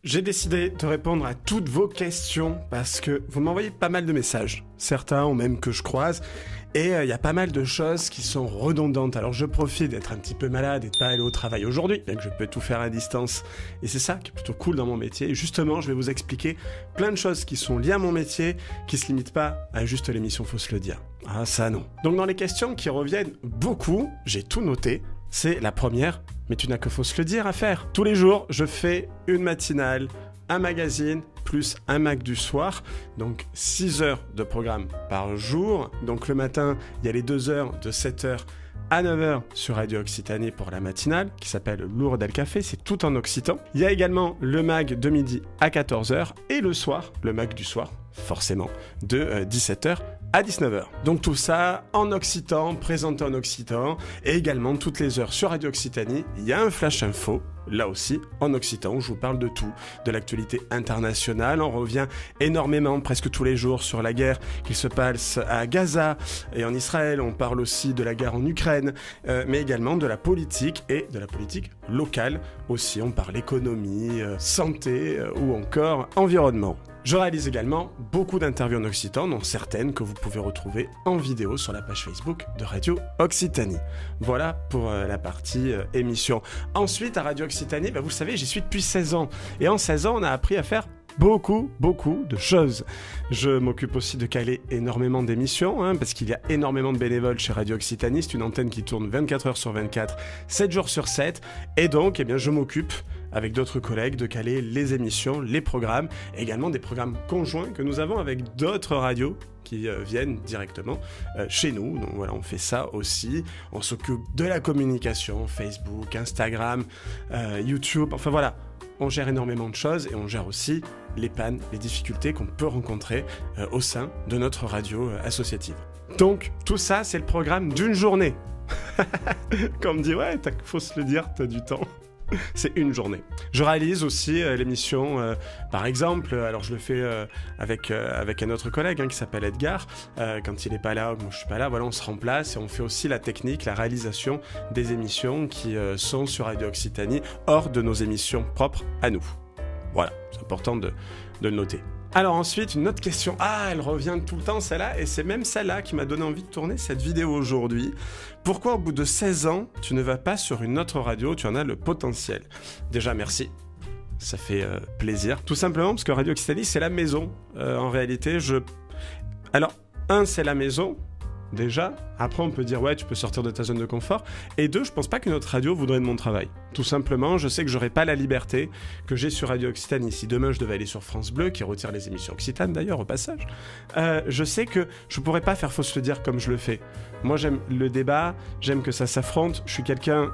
J'ai décidé de répondre à toutes vos questions parce que vous m'envoyez pas mal de messages. Certains ont même que je croise. Et il y a pas mal de choses qui sont redondantes. Alors je profite d'être un petit peu malade et de pas aller au travail aujourd'hui, bien que je peux tout faire à distance. Et c'est ça qui est plutôt cool dans mon métier. Et justement, je vais vous expliquer plein de choses qui sont liées à mon métier, qui se limitent pas à juste l'émission Faut se le dire. Ah ça non. Donc dans les questions qui reviennent beaucoup, j'ai tout noté. C'est la première, mais tu n'as que Faut se le dire à faire. Tous les jours, je fais une matinale, un magazine, plus un Mac du soir, donc 6 heures de programme par jour. Donc le matin, il y a les 2 heures de 7 heures à 9 heures sur Radio Occitanie pour la matinale, qui s'appelle Lourdes del Café, c'est tout en occitan. Il y a également le Mac de midi à 14 heures, et le soir, le Mac du soir, forcément, de 17 heures à 19h. Donc tout ça en occitan, présenté en occitan, et également toutes les heures sur Radio Occitanie, il y a un flash info, là aussi en occitan, où je vous parle de tout, de l'actualité internationale. On revient énormément, presque tous les jours, sur la guerre qui se passe à Gaza et en Israël. On parle aussi de la guerre en Ukraine, mais également de la politique et de la politique locale aussi. On parle économie, santé ou encore environnement. Je réalise également beaucoup d'interviews en occitan, dont certaines que vous pouvez retrouver en vidéo sur la page Facebook de Radio Occitanie. Voilà pour la partie émission. Ensuite, à Radio Occitanie, vous le savez, j'y suis depuis 16 ans. Et en 16 ans, on a appris à faire beaucoup de choses. Je m'occupe aussi de caler énormément d'émissions, parce qu'il y a énormément de bénévoles chez Radio Occitanie. C'est une antenne qui tourne 24 heures sur 24, 7 jours sur 7. Et donc, je m'occupe avec d'autres collègues de caler les émissions, les programmes, et également des programmes conjoints que nous avons avec d'autres radios qui viennent directement chez nous. Donc voilà, on fait ça aussi. On s'occupe de la communication, Facebook, Instagram, YouTube, enfin voilà. On gère énormément de choses et on gère aussi les pannes, les difficultés qu'on peut rencontrer au sein de notre radio associative. Donc tout ça, c'est le programme d'une journée. Quand on me dit, ouais, faut se le dire, t'as du temps. C'est une journée. Je réalise aussi l'émission, par exemple, alors je le fais avec un autre collègue qui s'appelle Edgar. Quand il n'est pas là, moi je suis pas là, voilà, on se remplace et on fait aussi la technique, la réalisation des émissions qui sont sur Radio Occitanie, hors de nos émissions propres à nous. Voilà, c'est important de le noter. Alors ensuite, une autre question. Ah, elle revient tout le temps, celle-là, et c'est même celle-là qui m'a donné envie de tourner cette vidéo aujourd'hui. Pourquoi, au bout de 16 ans, tu ne vas pas sur une autre radio, tu en as le potentiel? Déjà, merci. Ça fait plaisir. Tout simplement parce que Radio Occitanie, c'est la maison. En réalité, Alors, c'est la maison. Déjà, après on peut dire ouais tu peux sortir de ta zone de confort, et 2, je pense pas qu'une autre radio voudrait de mon travail. Tout simplement, je sais que j'aurais pas la liberté que j'ai sur Radio Occitanie. Si demain je devais aller sur France Bleu, qui retire les émissions occitanes d'ailleurs au passage, je sais que je pourrais pas faire Faut se le dire comme je le fais. Moi j'aime le débat, j'aime que ça s'affronte, je suis quelqu'un...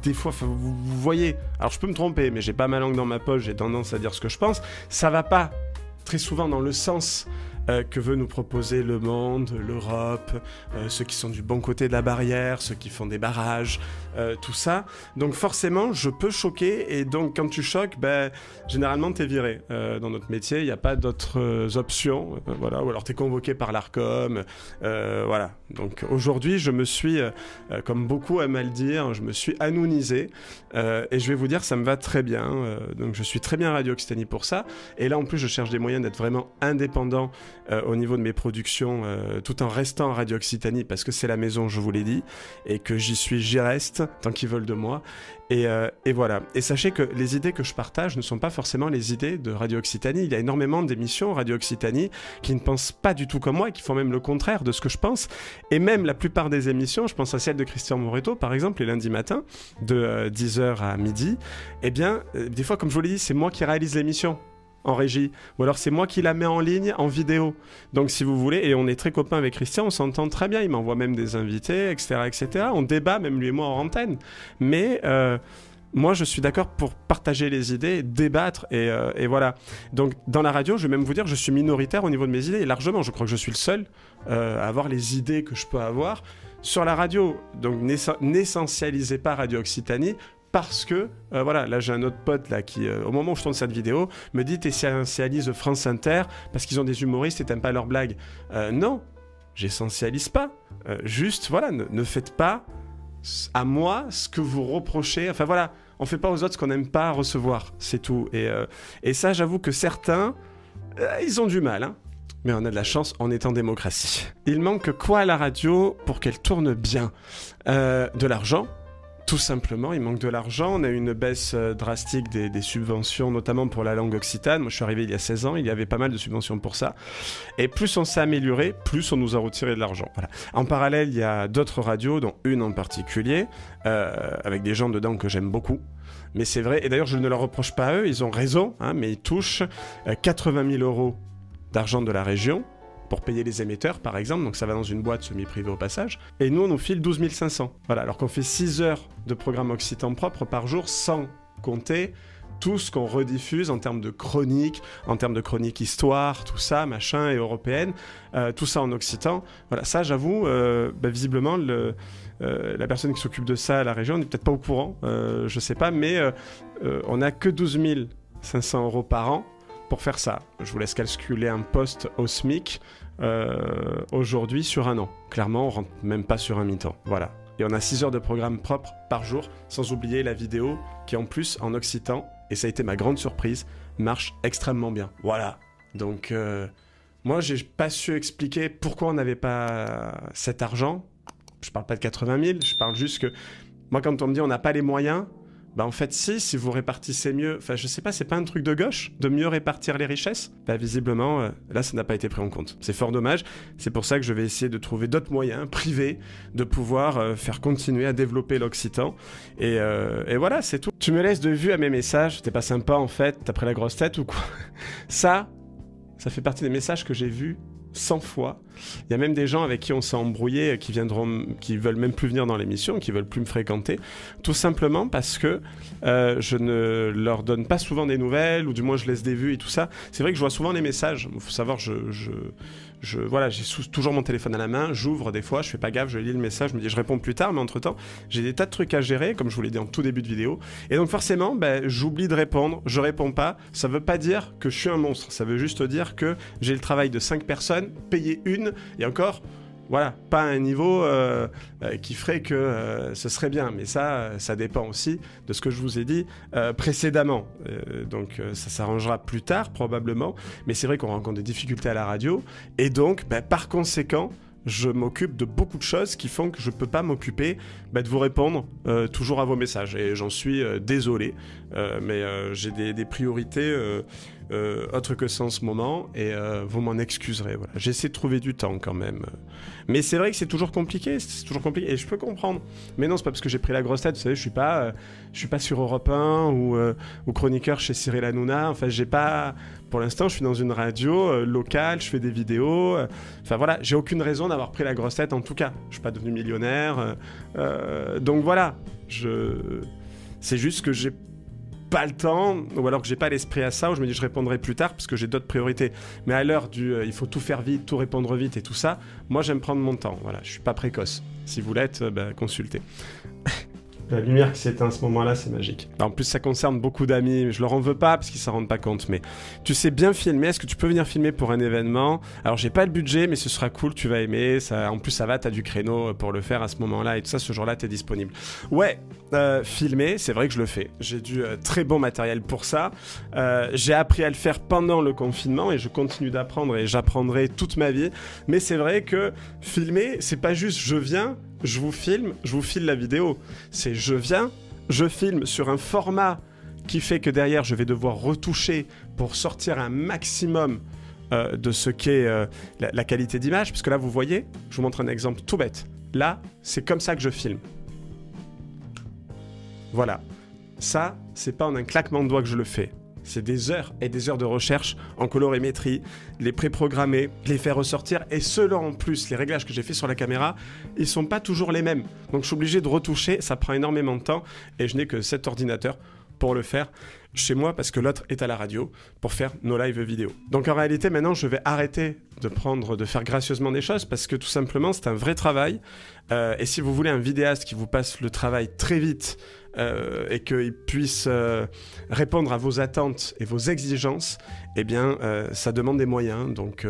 Des fois, vous voyez, alors je peux me tromper, mais j'ai pas ma langue dans ma poche, j'ai tendance à dire ce que je pense, ça va pas très souvent dans le sens que veut nous proposer le monde, l'Europe, ceux qui sont du bon côté de la barrière, ceux qui font des barrages, tout ça. Donc forcément, je peux choquer, et donc quand tu choques, généralement t'es viré. Dans notre métier, il n'y a pas d'autres options, voilà, ou alors t'es convoqué par l'Arcom, voilà. Donc aujourd'hui, je me suis, comme beaucoup aiment à le dire, je me suis anounisé, et je vais vous dire, ça me va très bien. Donc je suis très bien à Radio Occitanie pour ça, et là en plus, je cherche des moyens d'être vraiment indépendant au niveau de mes productions, tout en restant à Radio Occitanie, parce que c'est la maison, je vous l'ai dit, et que j'y reste, tant qu'ils veulent de moi, et voilà. Et sachez que les idées que je partage ne sont pas forcément les idées de Radio Occitanie. Il y a énormément d'émissions Radio Occitanie qui ne pensent pas du tout comme moi, et qui font même le contraire de ce que je pense, et même la plupart des émissions, je pense à celle de Christian Moreto, par exemple, les lundis matins, de 10h à midi, des fois, comme je vous l'ai dit, c'est moi qui réalise l'émission en régie, ou alors c'est moi qui la mets en ligne en vidéo. Donc si vous voulez, et on est très copains avec Christian, on s'entend très bien, il m'envoie même des invités, etc., on débat, même lui et moi, en antenne. Mais moi, je suis d'accord pour partager les idées, débattre, et voilà. Donc dans la radio, je vais même vous dire, je suis minoritaire au niveau de mes idées, et largement, je crois que je suis le seul à avoir les idées que je peux avoir sur la radio. Donc n'essentialisez pas Radio Occitanie, parce que, voilà, là j'ai un autre pote là qui, au moment où je tourne cette vidéo, me dit t'essentialises France Inter parce qu'ils ont des humoristes et t'aimes pas leurs blagues. Non, j'essentialise pas. Juste, voilà, ne faites pas à moi ce que vous reprochez. Enfin voilà, on fait pas aux autres ce qu'on n'aime pas recevoir, c'est tout. Et ça, j'avoue que certains, ils ont du mal, hein. Mais on a de la chance, on est en démocratie. Il manque quoi à la radio pour qu'elle tourne bien? De l'argent. Tout simplement, il manque de l'argent. On a eu une baisse drastique des subventions, notamment pour la langue occitane. Moi, je suis arrivé il y a 16 ans, il y avait pas mal de subventions pour ça. Et plus on s'est amélioré, plus on nous a retiré de l'argent. Voilà. En parallèle, il y a d'autres radios, dont une en particulier, avec des gens dedans que j'aime beaucoup. Mais c'est vrai, et d'ailleurs, je ne leur reproche pas à eux, ils ont raison, hein, mais ils touchent 80 000 € d'argent de la région pour payer les émetteurs, par exemple, donc ça va dans une boîte semi-privée au passage, et nous, on nous file 12 500. Voilà, alors qu'on fait 6 heures de programme occitan propre par jour, sans compter tout ce qu'on rediffuse en termes de chroniques, histoire, tout ça, machin, et européenne, tout ça en occitan. Voilà, ça, j'avoue, visiblement, la personne qui s'occupe de ça à la région n'est peut-être pas au courant, je sais pas, mais on n'a que 12 500 € par an pour faire ça. Je vous laisse calculer un poste au SMIC aujourd'hui sur un an. Clairement, on rentre même pas sur un mi-temps. Voilà. Et on a 6 heures de programme propre par jour, sans oublier la vidéo qui en plus en occitan, et ça a été ma grande surprise, marche extrêmement bien. Voilà. Donc moi, j'ai pas su expliquer pourquoi on n'avait pas cet argent. Je parle pas de 80 000, je parle juste que moi, quand on me dit on n'a pas les moyens, bah en fait si vous répartissez mieux, enfin je sais pas, c'est pas un truc de gauche de mieux répartir les richesses? Bah visiblement là ça n'a pas été pris en compte. C'est fort dommage, c'est pour ça que je vais essayer de trouver d'autres moyens privés de pouvoir faire continuer à développer l'occitan. Et voilà, c'est tout. Tu me laisses de vue à mes messages, t'es pas sympa en fait, t'as pris la grosse tête ou quoi? Ça fait partie des messages que j'ai vus 100 fois. Il y a même des gens avec qui on s'est embrouillé qui veulent même plus venir dans l'émission, qui veulent plus me fréquenter, tout simplement parce que je ne leur donne pas souvent des nouvelles, ou du moins je laisse des vues et tout ça. C'est vrai que je vois souvent les messages. Il faut savoir, voilà, j'ai toujours mon téléphone à la main, j'ouvre des fois, je fais pas gaffe, je lis le message, je me dis je réponds plus tard, mais entre temps j'ai des tas de trucs à gérer, comme je vous l'ai dit en tout début de vidéo, et donc forcément j'oublie de répondre, je réponds pas. Ça veut pas dire que je suis un monstre, ça veut juste dire que j'ai le travail de 5 personnes, payer une, et encore, voilà, pas à un niveau qui ferait que ce serait bien, mais ça dépend aussi de ce que je vous ai dit précédemment. Donc ça s'arrangera plus tard probablement, mais c'est vrai qu'on rencontre des difficultés à la radio, et donc par conséquent, je m'occupe de beaucoup de choses qui font que je peux pas m'occuper de vous répondre toujours à vos messages, et j'en suis désolé, mais j'ai des priorités autre que ça en ce moment, et vous m'en excuserez. Voilà. J'essaie de trouver du temps quand même, mais c'est vrai que c'est toujours compliqué, et je peux comprendre. Mais non, c'est pas parce que j'ai pris la grosse tête, vous savez, je suis pas sur Europe 1 ou chroniqueur chez Cyril Hanouna. Enfin, j'ai pas, pour l'instant, je suis dans une radio locale, je fais des vidéos. Enfin voilà, j'ai aucune raison d'avoir pris la grosse tête. En tout cas, je suis pas devenu millionnaire, donc voilà. C'est juste que j'ai pas le temps, ou alors que j'ai pas l'esprit à ça, ou je me dis je répondrai plus tard parce que j'ai d'autres priorités. Mais à l'heure du il faut tout faire vite, tout répondre vite et tout ça, moi j'aime prendre mon temps. Voilà, je suis pas précoce. Si vous l'êtes, consultez. La lumière qui s'éteint à ce moment-là, c'est magique. En plus, ça concerne beaucoup d'amis. Je leur en veux pas parce qu'ils s'en rendent pas compte. Mais tu sais bien filmer. Est-ce que tu peux venir filmer pour un événement? Alors, j'ai pas le budget, mais ce sera cool. Tu vas aimer. Ça, en plus, ça va. T'as du créneau pour le faire à ce moment-là et tout ça. Ce jour-là, t'es disponible. Ouais, filmer, c'est vrai que je le fais. J'ai du très bon matériel pour ça. J'ai appris à le faire pendant le confinement et je continue d'apprendre et j'apprendrai toute ma vie. Mais c'est vrai que filmer, c'est pas juste je viens, je vous filme, je vous file la vidéo. C'est je viens, je filme sur un format qui fait que derrière je vais devoir retoucher pour sortir un maximum de ce qu'est la qualité d'image. Parce que là, vous voyez, je vous montre un exemple tout bête. Là, c'est comme ça que je filme. Voilà. Ça, c'est pas en un claquement de doigts que je le fais. C'est des heures et des heures de recherche en colorimétrie, les préprogrammer, les faire ressortir, et selon en plus les réglages que j'ai fait sur la caméra, ils sont pas toujours les mêmes. Donc je suis obligé de retoucher, ça prend énormément de temps, et je n'ai que cet ordinateur pour le faire chez moi parce que l'autre est à la radio pour faire nos lives vidéo. Donc en réalité, maintenant, je vais arrêter de faire gracieusement des choses parce que tout simplement, c'est un vrai travail. Et si vous voulez un vidéaste qui vous passe le travail très vite et qu'il puisse répondre à vos attentes et vos exigences, eh bien, ça demande des moyens. Donc,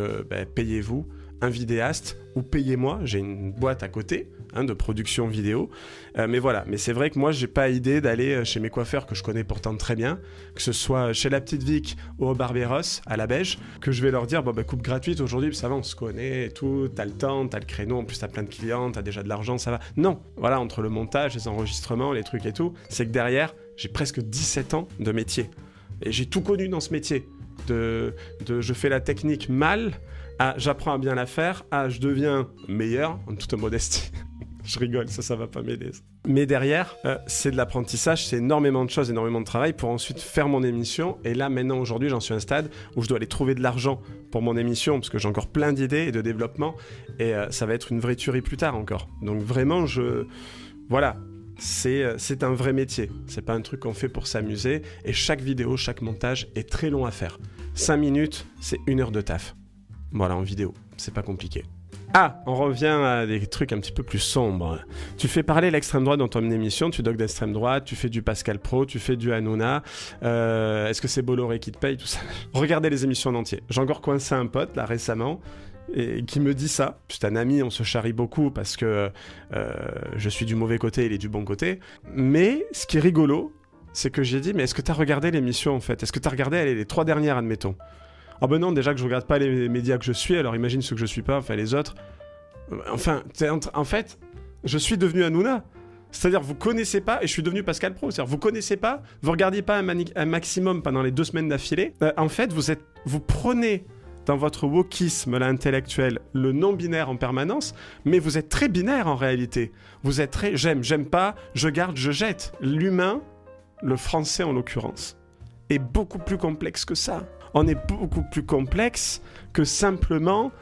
payez-vous un vidéaste ou payez-moi. J'ai une boîte à côté de production vidéo. Mais voilà, mais c'est vrai que moi, j'ai pas idée d'aller chez mes coiffeurs que je connais pourtant très bien, que ce soit chez la petite Vic ou au Barberos, à la Beige, que je vais leur dire, coupe gratuite aujourd'hui, ça va, on se connaît et tout, t'as le temps, t'as le créneau, en plus t'as plein de clients, t'as déjà de l'argent, ça va. Non, voilà, entre le montage, les enregistrements, les trucs et tout, c'est que derrière, j'ai presque 17 ans de métier. Et j'ai tout connu dans ce métier. Je fais la technique mal, à j'apprends à bien la faire, à je deviens meilleur, en toute modestie. Je rigole, ça va pas m'aider. Mais derrière, c'est de l'apprentissage, c'est énormément de choses, énormément de travail pour ensuite faire mon émission. Et là, maintenant, aujourd'hui, j'en suis à un stade où je dois aller trouver de l'argent pour mon émission, parce que j'ai encore plein d'idées et de développement. Et ça va être une vraie tuerie plus tard encore. Donc vraiment, voilà. C'est un vrai métier, c'est pas un truc qu'on fait pour s'amuser, et chaque vidéo, chaque montage est très long à faire. 5 minutes, c'est 1 heure de taf. Voilà, en vidéo, c'est pas compliqué. Ah, on revient à des trucs un petit peu plus sombres. Tu fais parler l'extrême droite dans ton émission, tu docs d'extrême droite, tu fais du Pascal Pro, tu fais du Hanouna, est-ce que c'est Bolloré qui te paye, tout ça? Regardez les émissions en entier. J'ai encore coincé un pote, là, récemment, et qui me dit ça. C'est un ami, on se charrie beaucoup parce que je suis du mauvais côté, il est du bon côté. Mais ce qui est rigolo, c'est que j'ai dit, mais est-ce que t'as regardé l'émission en fait? Est-ce que t'as regardé les 3 dernières, admettons? Ah ben non, déjà que je regarde pas les médias que je suis, alors imagine ceux que je suis pas, enfin les autres. Enfin, en fait, je suis devenu Hanouna. C'est-à-dire, vous connaissez pas, et je suis devenu Pascal Pro, c'est-à-dire, vous connaissez pas, vous regardiez pas un maximum pendant les 2 semaines d'affilée. En fait, vous prenez dans votre wokisme là, intellectuel le non-binaire en permanence, mais vous êtes très binaire en réalité. Vous êtes très j'aime pas, je garde, je jette. L'humain, le français en l'occurrence, est beaucoup plus complexe que ça. On est beaucoup plus complexe que simplement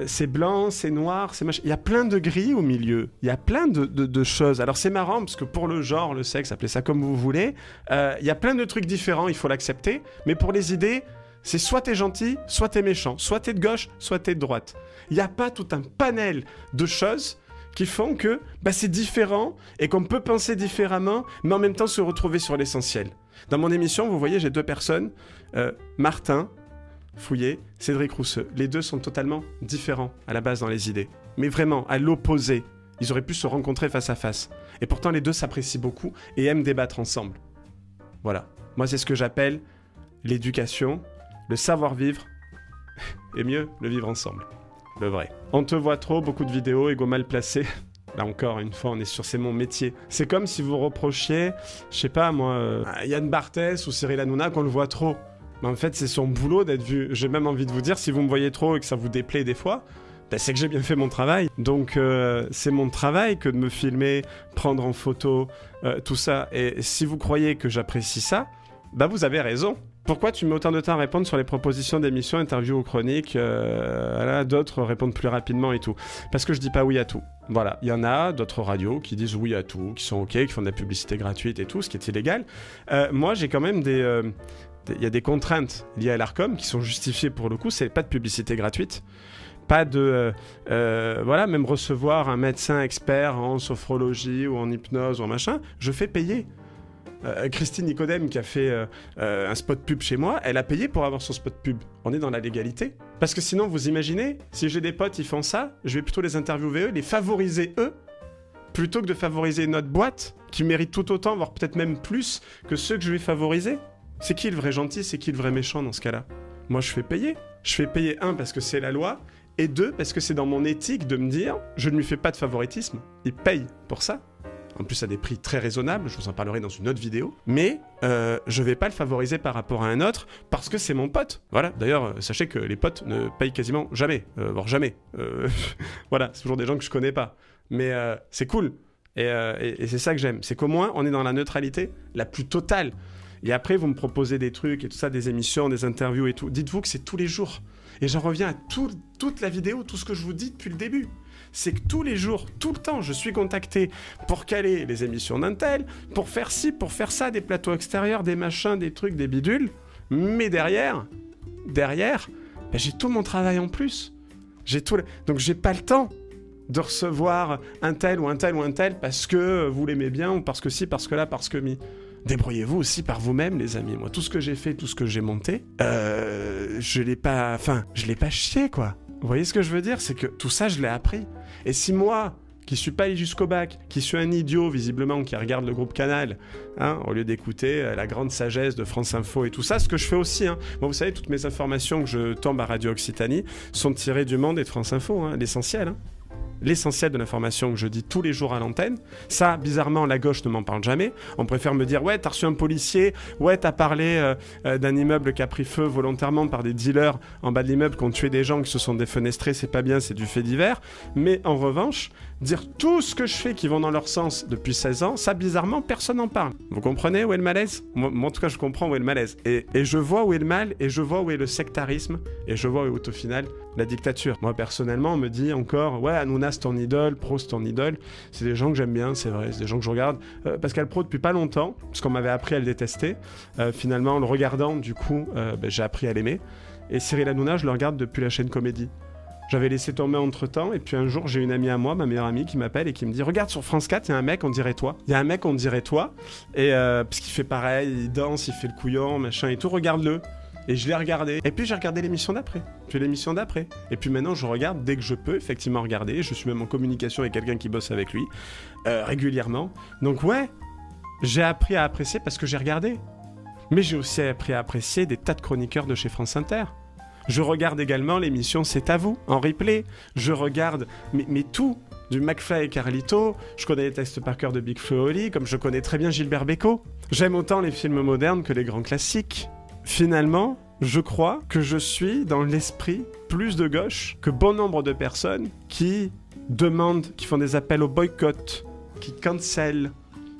c'est blanc, c'est noir, c'est machin. Il y a plein de gris au milieu. Il y a plein de choses. Alors c'est marrant parce que pour le genre, le sexe, appelez ça comme vous voulez, il y a plein de trucs différents, il faut l'accepter. Mais pour les idées, c'est soit t'es gentil, soit t'es méchant, soit t'es de gauche, soit t'es de droite. Il n'y a pas tout un panel de choses qui font que c'est différent et qu'on peut penser différemment, mais en même temps se retrouver sur l'essentiel. Dans mon émission, vous voyez, j'ai 2 personnes, Martin Fouillé, Cédric Rousseux. Les 2 sont totalement différents à la base dans les idées, mais vraiment à l'opposé. Ils auraient pu se rencontrer face à face. Et pourtant, les 2 s'apprécient beaucoup et aiment débattre ensemble. Voilà. Moi, c'est ce que j'appelle l'éducation, le savoir-vivre, et mieux, le vivre ensemble. Le vrai. On te voit trop, beaucoup de vidéos, égo mal placé. Là encore, une fois, on est sur c'est mon métier. C'est comme si vous reprochiez, je sais pas moi, Yann Barthès ou Cyril Hanouna qu'on le voit trop. Mais en fait, c'est son boulot d'être vu. J'ai même envie de vous dire, si vous me voyez trop et que ça vous déplaît des fois, c'est que j'ai bien fait mon travail. Donc, c'est mon travail que de me filmer, prendre en photo, tout ça. Et si vous croyez que j'apprécie ça, vous avez raison. Pourquoi tu mets autant de temps à répondre sur les propositions d'émissions, interviews ou chroniques d'autres répondent plus rapidement et tout. Parce que je dis pas oui à tout. Voilà, il y en a d'autres radios qui disent oui à tout, qui sont OK, qui font de la publicité gratuite et tout, ce qui est illégal. Moi, j'ai quand même il y a des contraintes liées à l'Arcom qui sont justifiées pour le coup, c'est pas de publicité gratuite. Pas de... même recevoir un médecin expert en sophrologie ou en hypnose ou en machin, je fais payer. Christine Nicodème qui a fait un spot pub chez moi, elle a payé pour avoir son spot pub. On est dans la légalité. Parce que sinon, vous imaginez, si j'ai des potes, ils font ça, je vais plutôt les interviewer eux, les favoriser eux, plutôt que de favoriser notre boîte, qui mérite tout autant, voire peut-être même plus, que ceux que je vais favoriser. C'est qui le vrai gentil, c'est qui le vrai méchant dans ce cas-là? Moi, je fais payer. Je fais payer, 1, parce que c'est la loi, et 2, parce que c'est dans mon éthique de me dire, je ne lui fais pas de favoritisme, il paye pour ça. En plus à des prix très raisonnables, je vous en parlerai dans une autre vidéo, mais je vais pas le favoriser par rapport à un autre, parce que c'est mon pote. Voilà, d'ailleurs, sachez que les potes ne payent quasiment jamais, voire jamais. Voilà, c'est toujours des gens que je connais pas. Mais c'est cool, et c'est ça que j'aime, c'est qu'au moins on est dans la neutralité la plus totale. Et après, vous me proposez des trucs et tout ça, des émissions, des interviews et tout. Dites-vous que c'est tous les jours. Et j'en reviens à toute la vidéo, tout ce que je vous dis depuis le début. C'est que tous les jours, tout le temps, je suis contacté pour caler les émissions d'un tel, pour faire ci, pour faire ça, des plateaux extérieurs, des machins, des trucs, des bidules. Mais derrière, j'ai tout mon travail en plus. Donc j'ai pas le temps de recevoir un tel ou un tel ou un tel parce que vous l'aimez bien, ou parce que si, parce que là, parce que mi. Débrouillez-vous aussi par vous-même, les amis. Moi, tout ce que j'ai fait, tout ce que j'ai monté, je l'ai pas chié, quoi. Vous voyez ce que je veux dire? C'est que tout ça, je l'ai appris. Et si moi, qui suis pas allé jusqu'au bac, qui suis un idiot visiblement qui regarde le groupe Canal, hein, au lieu d'écouter la grande sagesse de France Info et tout ça, ce que je fais aussi. Hein. Moi, vous savez, toutes mes informations que je tombe à Radio Occitanie sont tirées du Monde et de France Info, hein, l'essentiel. Hein. L'essentiel de l'information que je dis tous les jours à l'antenne. Ça, bizarrement, la gauche ne m'en parle jamais. On préfère me dire « Ouais, t'as reçu un policier. Ouais, t'as parlé d'un immeuble qui a pris feu volontairement par des dealers en bas de l'immeuble qui ont tué des gens qui se sont défenestrés. C'est pas bien, c'est du fait divers. » Mais en revanche, dire tout ce que je fais qui vont dans leur sens depuis 16 ans, ça, bizarrement, personne n'en parle. Vous comprenez où est le malaise ? Moi, en tout cas, je comprends où est le malaise. Et je vois où est le mal, et je vois où est le sectarisme, et je vois où est, au final, la dictature. Moi, personnellement, on me dit encore « Ouais, Hanouna, c'est ton idole, Pro, c'est ton idole. » C'est des gens que j'aime bien, c'est vrai. C'est des gens que je regarde. Pascal Praud, depuis pas longtemps, parce qu'on m'avait appris à le détester. Finalement, en le regardant, du coup, j'ai appris à l'aimer. Et Cyril Hanouna, je le regarde depuis la chaîne Comédie. J'avais laissé tomber entre-temps, et puis un jour, j'ai une amie à moi, ma meilleure amie, qui m'appelle et qui me dit « Regarde, sur France 4, il y a un mec, on dirait toi. Il y a un mec, on dirait toi. » Et parce qu'il fait pareil, il danse, il fait le couillon, machin et tout, regarde-le. Et je l'ai regardé. Et puis j'ai regardé l'émission d'après. Puis l'émission d'après. Et puis maintenant, je regarde dès que je peux, effectivement, regarder. Je suis même en communication avec quelqu'un qui bosse avec lui, régulièrement. Donc ouais, j'ai appris à apprécier parce que j'ai regardé. Mais j'ai aussi appris à apprécier des tas de chroniqueurs de chez France Inter. Je regarde également l'émission C'est à vous, en replay. Je regarde, mais tout, du McFly et Carlito. Je connais les textes par cœur de Big Flo et Oli, comme je connais très bien Gilbert Bécaud. J'aime autant les films modernes que les grands classiques. Finalement, je crois que je suis dans l'esprit plus de gauche que bon nombre de personnes qui demandent, qui font des appels au boycott, qui cancellent,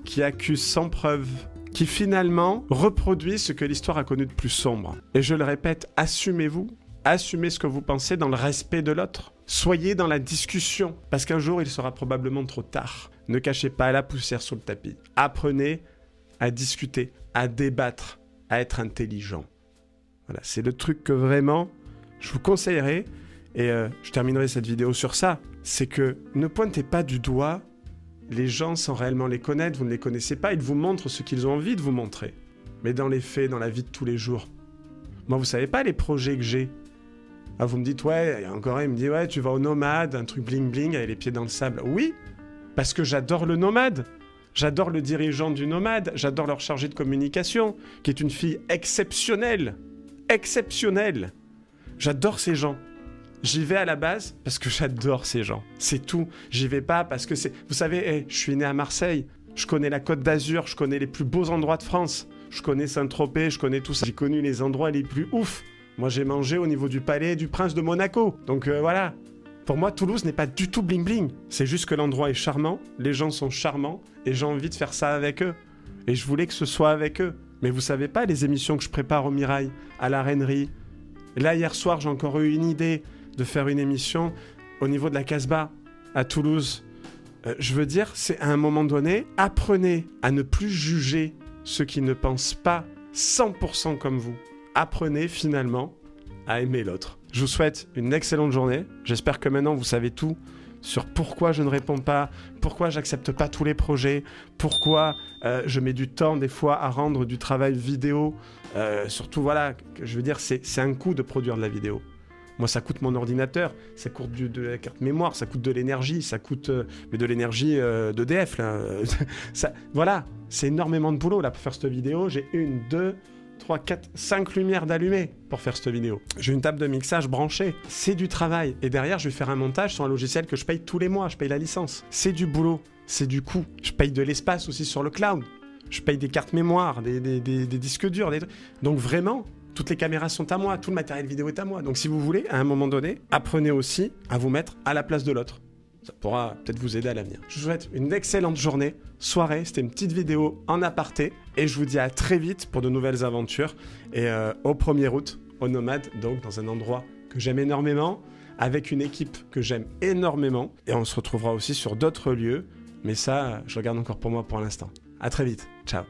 qui accusent sans preuve, qui finalement reproduisent ce que l'histoire a connu de plus sombre. Et je le répète, assumez-vous, assumez ce que vous pensez dans le respect de l'autre. Soyez dans la discussion, parce qu'un jour il sera probablement trop tard. Ne cachez pas la poussière sous le tapis. Apprenez à discuter, à débattre, à être intelligent. Voilà, c'est le truc que vraiment je vous conseillerais, et je terminerai cette vidéo sur ça, c'est que ne pointez pas du doigt les gens sans réellement les connaître, vous ne les connaissez pas, ils vous montrent ce qu'ils ont envie de vous montrer. Mais dans les faits, dans la vie de tous les jours, moi vous savez pas les projets que j'ai. Ah, vous me dites, ouais, il y a encore un, il me dit, ouais, tu vas au Nomade, un truc bling bling avec les pieds dans le sable. Oui, parce que j'adore le Nomade. J'adore le dirigeant du Nomade, j'adore leur chargé de communication, qui est une fille exceptionnelle. Exceptionnelle. J'adore ces gens. J'y vais à la base parce que j'adore ces gens. C'est tout. J'y vais pas parce que c'est... Vous savez, je suis né à Marseille. Je connais la Côte d'Azur, je connais les plus beaux endroits de France. Je connais Saint-Tropez, je connais tout ça. J'ai connu les endroits les plus ouf. Moi, j'ai mangé au niveau du palais du Prince de Monaco. Donc voilà. Pour moi, Toulouse n'est pas du tout bling-bling. C'est juste que l'endroit est charmant, les gens sont charmants, et j'ai envie de faire ça avec eux. Et je voulais que ce soit avec eux. Mais vous savez pas, les émissions que je prépare au Mirail, à la Reinerie. Là, hier soir, j'ai encore eu une idée de faire une émission au niveau de la Casbah, à Toulouse. Je veux dire, c'est à un moment donné, apprenez à ne plus juger ceux qui ne pensent pas 100% comme vous. Apprenez finalement à aimer l'autre. Je vous souhaite une excellente journée. J'espère que maintenant vous savez tout sur pourquoi je ne réponds pas, pourquoi j'accepte pas tous les projets, pourquoi je mets du temps des fois à rendre du travail vidéo. Surtout voilà, je veux dire, c'est un coût de produire de la vidéo. Moi, ça coûte mon ordinateur, ça coûte de la carte mémoire, ça coûte de l'énergie, ça coûte mais de l'énergie d'EDF là. Voilà, c'est énormément de boulot là pour faire cette vidéo. J'ai 1, 2, 3, 4, 5 lumières d'allumées pour faire cette vidéo. J'ai une table de mixage branchée. C'est du travail. Et derrière, je vais faire un montage sur un logiciel que je paye tous les mois. Je paye la licence. C'est du boulot. C'est du coût. Je paye de l'espace aussi sur le cloud. Je paye des cartes mémoire, des disques durs. Donc vraiment, toutes les caméras sont à moi. Tout le matériel vidéo est à moi. Donc si vous voulez, à un moment donné, apprenez aussi à vous mettre à la place de l'autre. Ça pourra peut-être vous aider à l'avenir. Je vous souhaite une excellente journée, soirée. C'était une petite vidéo en aparté. Et je vous dis à très vite pour de nouvelles aventures. Et au 1er août, au Nomade, donc dans un endroit que j'aime énormément, avec une équipe que j'aime énormément. Et on se retrouvera aussi sur d'autres lieux. Mais ça, je le garde encore pour moi pour l'instant. À très vite. Ciao.